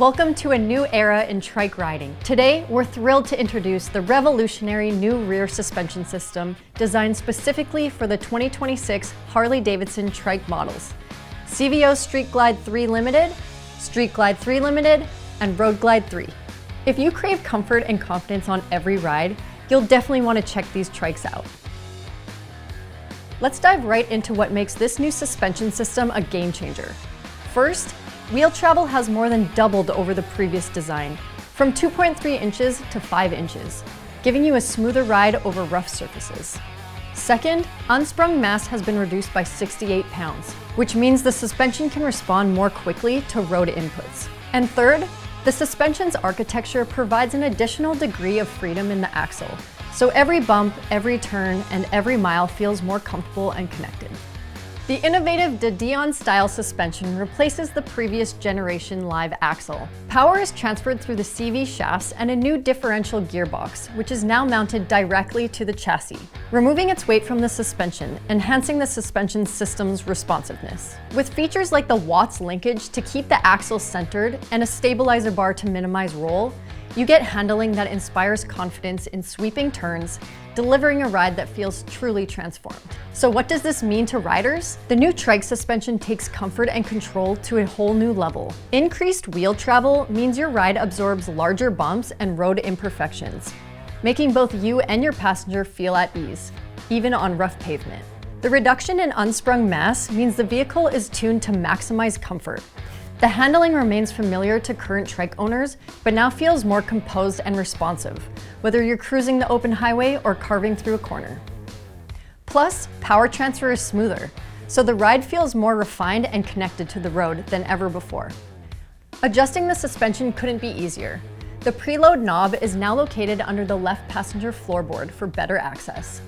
Welcome to a new era in trike riding. Today, we're thrilled to introduce the revolutionary new rear suspension system designed specifically for the 2026 Harley-Davidson Trike models. CVO Street Glide 3 Limited, Street Glide 3 Limited, and Road Glide 3. If you crave comfort and confidence on every ride, you'll definitely want to check these trikes out. Let's dive right into what makes this new suspension system a game changer. First, wheel travel has more than doubled over the previous design, from 2.3 inches to 5 inches, giving you a smoother ride over rough surfaces. Second, unsprung mass has been reduced by 68 pounds, which means the suspension can respond more quickly to road inputs. And third, the suspension's architecture provides an additional degree of freedom in the axle, so every bump, every turn, and every mile feels more comfortable and connected. The innovative Dion-style suspension replaces the previous generation live axle. Power is transferred through the CV shafts and a new differential gearbox, which is now mounted directly to the chassis, removing its weight from the suspension, enhancing the suspension system's responsiveness. With features like the Watts linkage to keep the axle centered and a stabilizer bar to minimize roll, you get handling that inspires confidence in sweeping turns, delivering a ride that feels truly transformed. So what does this mean to riders? The new trike suspension takes comfort and control to a whole new level. Increased wheel travel means your ride absorbs larger bumps and road imperfections, making both you and your passenger feel at ease, even on rough pavement. The reduction in unsprung mass means the vehicle is tuned to maximize comfort. The handling remains familiar to current trike owners, but now feels more composed and responsive, whether you're cruising the open highway or carving through a corner. Plus, power transfer is smoother, so the ride feels more refined and connected to the road than ever before. Adjusting the suspension couldn't be easier. The preload knob is now located under the left passenger floorboard for better access.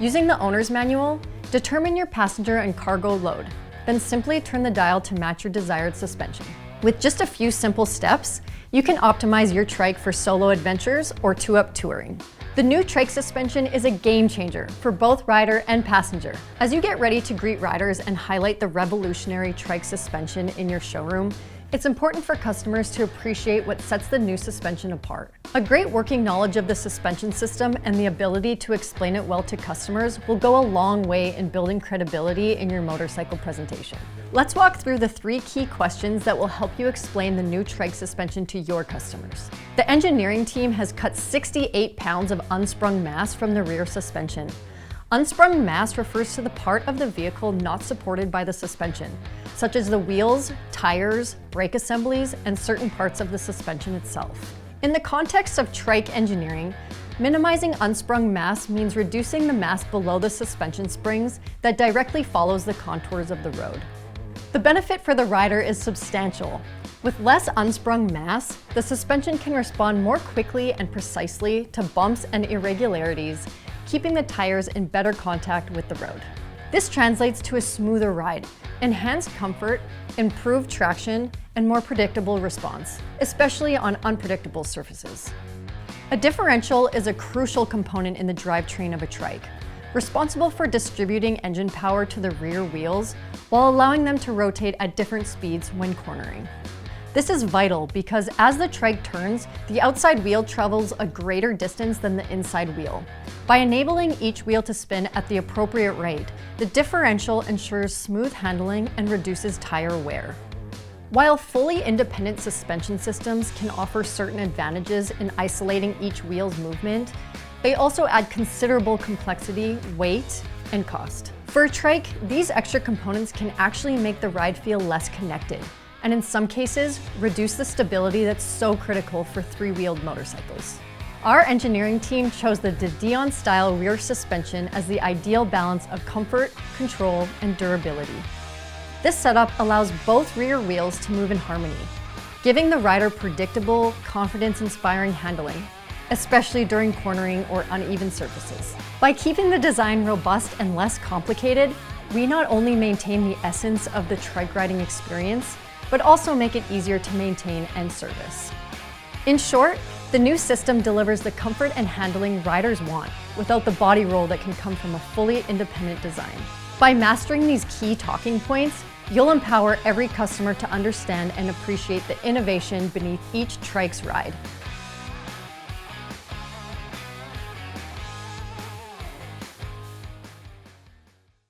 Using the owner's manual, determine your passenger and cargo load. Then simply turn the dial to match your desired suspension. With just a few simple steps, you can optimize your trike for solo adventures or two-up touring. The new trike suspension is a game changer for both rider and passenger. As you get ready to greet riders and highlight the revolutionary trike suspension in your showroom, it's important for customers to appreciate what sets the new suspension apart. A great working knowledge of the suspension system and the ability to explain it well to customers will go a long way in building credibility in your motorcycle presentation. Let's walk through the 3 key questions that will help you explain the new trike suspension to your customers. The engineering team has cut 68 pounds of unsprung mass from the rear suspension. Unsprung mass refers to the part of the vehicle not supported by the suspension, such as the wheels, tires, brake assemblies, and certain parts of the suspension itself. In the context of trike engineering, minimizing unsprung mass means reducing the mass below the suspension springs that directly follows the contours of the road. The benefit for the rider is substantial. With less unsprung mass, the suspension can respond more quickly and precisely to bumps and irregularities, keeping the tires in better contact with the road. This translates to a smoother ride, enhanced comfort, improved traction, and more predictable response, especially on unpredictable surfaces. A differential is a crucial component in the drivetrain of a trike, responsible for distributing engine power to the rear wheels while allowing them to rotate at different speeds when cornering. This is vital because as the trike turns, the outside wheel travels a greater distance than the inside wheel. By enabling each wheel to spin at the appropriate rate, the differential ensures smooth handling and reduces tire wear. While fully independent suspension systems can offer certain advantages in isolating each wheel's movement, they also add considerable complexity, weight, and cost. For a trike, these extra components can actually make the ride feel less connected, and in some cases, reduce the stability that's so critical for 3-wheeled motorcycles. Our engineering team chose the Dion-style rear suspension as the ideal balance of comfort, control, and durability. This setup allows both rear wheels to move in harmony, giving the rider predictable, confidence-inspiring handling, especially during cornering or uneven surfaces. By keeping the design robust and less complicated, we not only maintain the essence of the trike riding experience, but also make it easier to maintain and service. In short, the new system delivers the comfort and handling riders want without the body roll that can come from a fully independent design. By mastering these key talking points, You'll empower every customer to understand and appreciate the innovation beneath each trike's ride.